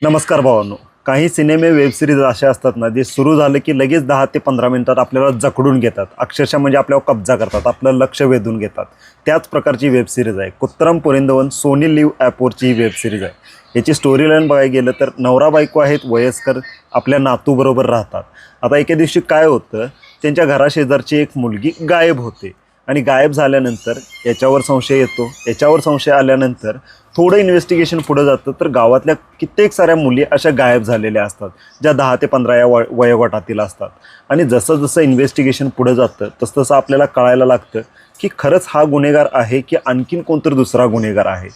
नमस्कार भावांनो. काही सिनेमे वेब सिरीज असे असतात ना, जे सुरू झालं की लगेच 10 ते 15 मिनिटात आपल्याला जखडून घेतात. अक्षरशः म्हणजे आपल्यावर कब्जा करतात, आपलं लक्ष वेधून घेतात. त्याच प्रकारची वेब सिरीज आहे कुत्रम पोरिंदवन. सोनी लिव्ह ॲपवरची ही वेब सिरीज आहे. याची स्टोरी लाईन बघायला गेलं तर नवरा बायको आहेत, वयस्कर, आपल्या नातूबरोबर राहतात. आता एके दिवशी काय होतं, त्यांच्या घराशेजारची एक मुलगी गायब होते आणि गायब झाल्यानंतर याच्यावर संशय येतो. याच्यावर संशय आल्यानंतर थोडं इन्व्हेस्टिगेशन पुढं जातं तर गावातल्या कित्येक साऱ्या मुली अशा गायब झालेल्या असतात, ज्या 10 ते 15 या वयोगटातील असतात. आणि जसं जसं इन्व्हेस्टिगेशन पुढं जातं तसं आपल्याला कळायला लागतं की खरंच हा गुन्हेगार आहे की आणखीन कोणतरी दुसरा गुन्हेगार आहे.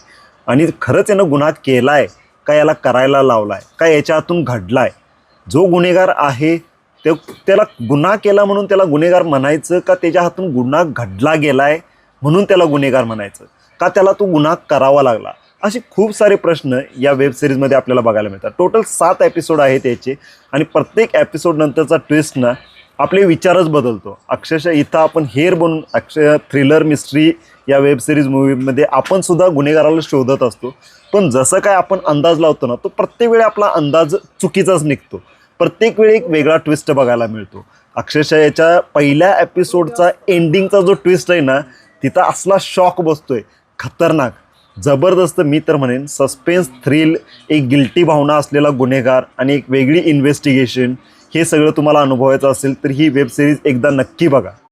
आणि खरंच यानं गुन्हा केला आहे का, याला करायला लावला आहे का, याच्या हातून घडला आहे. जो गुन्हेगार आहे ते, त्याला गुन्हा केला म्हणून त्याला गुन्हेगार म्हणायचं का, त्याच्या हातून गुन्हा घडला गेला आहे म्हणून त्याला गुन्हेगार म्हणायचं, का त्याला तो गुन्हा करावा लागला. असे खूप सारे प्रश्न या वेब सिरीजमध्ये आपल्याला बघायला मिळतात. टोटल 7 एपिसोड आहेत याचे आणि प्रत्येक एपिसोड नंतरचा ट्विस्ट ना आपले विचारच बदलतो. अक्षरशः इथं आपण हेर बनून थ्रिलर मिस्ट्री या वेब सिरीज मूवीमध्ये आपण सुद्धा गुन्हेगाराला शोधत असतो. पण जसं काय आपण अंदाज लावतो ना, तो प्रत्येक वेळी आपला अंदाज चुकीचाच निघतो. प्रत्येक वेळी एक वेगळा ट्विस्ट बघायला मिळतो. अक्षरशः याच्या पहिल्या एपिसोडचा एंडिंगचा जो ट्विस्ट आहे ना, तिथं असला शॉक बसतोय, खतरनाक, जबरदस्त. मी तर म्हणेन सस्पेन्स, थ्रिल, एक गिल्टी भावना असलेला गुन्हेगार आणि एक वेगळी इन्व्हेस्टिगेशन, हे सगळं तुम्हाला अनुभवायचं असेल तर ही वेब सिरीज एकदा नक्की बघा.